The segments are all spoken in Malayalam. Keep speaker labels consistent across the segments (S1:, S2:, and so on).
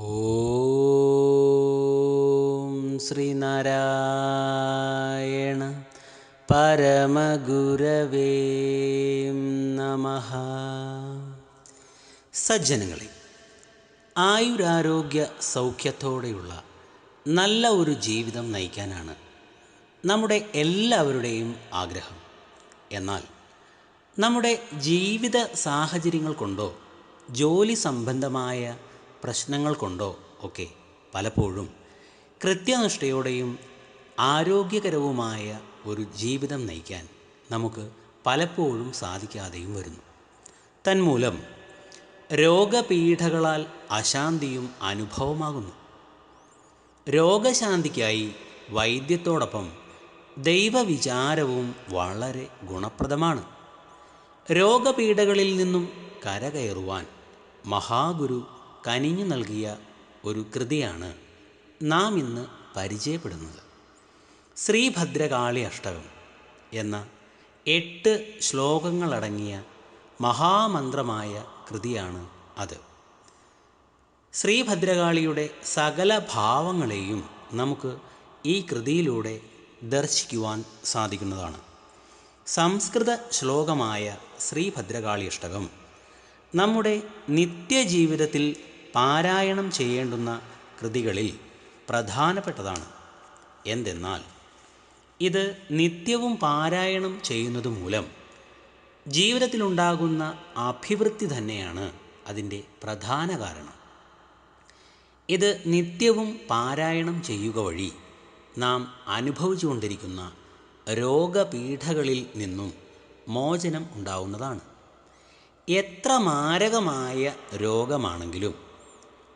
S1: ഓം ശ്രീനാരായണ പരമഗുരവേ നമഃ. സജ്ജനങ്ങളെ, ആയുരാരോഗ്യ സൗഖ്യത്തോടെയുള്ള നല്ല ഒരു ജീവിതം നയിക്കാനാണ് നമ്മുടെ എല്ലാവരുടെയും ആഗ്രഹം. എന്നാൽ നമ്മുടെ ജീവിത സാഹചര്യങ്ങൾ കൊണ്ടോ ജോലി സംബന്ധമായ പ്രശ്നങ്ങൾ കൊണ്ടോ ഒക്കെ പലപ്പോഴും കൃത്യനിഷ്ഠയോടെയും ആരോഗ്യകരവുമായ ഒരു ജീവിതം നയിക്കാൻ നമുക്ക് പലപ്പോഴും സാധിക്കാതെയും വരുന്നു. തന്മൂലം രോഗപീഠകളാൽ അശാന്തിയും അനുഭവമാകുന്നു. രോഗശാന്തിക്കായി വൈദ്യത്തോടൊപ്പം ദൈവവിചാരവും വളരെ ഗുണപ്രദമാണ്. രോഗപീഠകളിൽ നിന്നും കരകയറുവാൻ മഹാഗുരു കനിഞ്ഞു നൽകിയ ഒരു കൃതിയാണ് നാം ഇന്ന് പരിചയപ്പെടുന്നത്. ശ്രീഭദ്രകാളി അഷ്ടകം എന്ന 8 ശ്ലോകങ്ങളടങ്ങിയ മഹാമന്ത്രമായ കൃതിയാണ് അത്. ശ്രീഭദ്രകാളിയുടെ സകല ഭാവങ്ങളെയും നമുക്ക് ഈ കൃതിയിലൂടെ ദർശിക്കുവാൻ സാധിക്കുന്നതാണ്. സംസ്കൃത ശ്ലോകമായ ശ്രീഭദ്രകാളി അഷ്ടകം നമ്മുടെ നിത്യജീവിതത്തിൽ പാരായണം ചെയ്യേണ്ടുന്ന കൃതികളിൽ പ്രധാനപ്പെട്ടതാണ്. എന്തെന്നാൽ ഇത് നിത്യവും പാരായണം ചെയ്യുന്നത് മൂലം ജീവിതത്തിലുണ്ടാകുന്ന അഭിവൃദ്ധി തന്നെയാണ് അതിൻ്റെ പ്രധാന കാരണം. ഇത് നിത്യവും പാരായണം ചെയ്യുക വഴി നാം അനുഭവിച്ചുകൊണ്ടിരിക്കുന്ന രോഗപീഠകളിൽ നിന്നും മോചനം ഉണ്ടാവുന്നതാണ്. എത്ര മാരകമായ രോഗമാണെങ്കിലും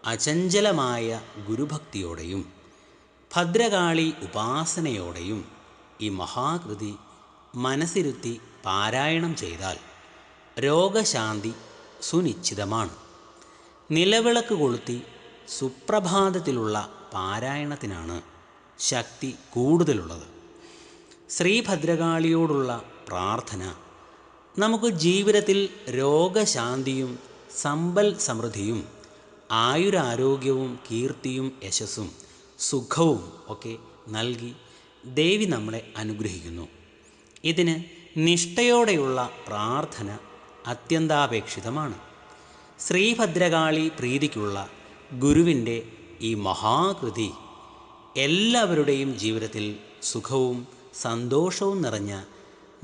S1: അചഞ്ചലമായ ഗുരുഭക്തിയോടെയും ഭദ്രകാളി ഉപാസനയോടെയും ഈ മഹാകൃതി മനസ്സിരുത്തി പാരായണം ചെയ്താൽ രോഗശാന്തി സുനിശ്ചിതമാണ്. നിലവിളക്ക് കൊളുത്തി സുപ്രഭാതത്തിലുള്ള പാരായണത്തിനാണ് ശക്തി കൂടുതലുള്ളത്. ശ്രീഭദ്രകാളിയോടുള്ള പ്രാർത്ഥന നമുക്ക് ജീവിതത്തിൽ രോഗശാന്തിയും സമ്പൽ സമൃദ്ധിയും ആയുരാരോഗ്യവും കീർത്തിയും യശസ്സും സുഖവും ഒക്കെ നൽകി ദേവി നമ്മളെ അനുഗ്രഹിക്കുന്നു. ഇതിന് നിഷ്ഠയോടെയുള്ള പ്രാർത്ഥന അത്യന്താപേക്ഷിതമാണ്. ശ്രീഭദ്രകാളി പ്രീതിക്കുള്ള ഗുരുവിൻ്റെ ഈ മഹാകൃതി എല്ലാവരുടെയും ജീവിതത്തിൽ സുഖവും സന്തോഷവും നിറഞ്ഞ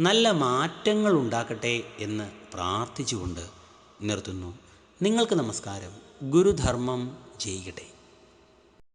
S1: നല്ല മാറ്റങ്ങൾ ഉണ്ടാക്കട്ടെ എന്ന് പ്രാർത്ഥിച്ചുകൊണ്ട് നിർത്തുന്നു. നിങ്ങൾക്ക് നമസ്കാരം. ഗുരുധർമ്മം ജയിക്കട്ടെ.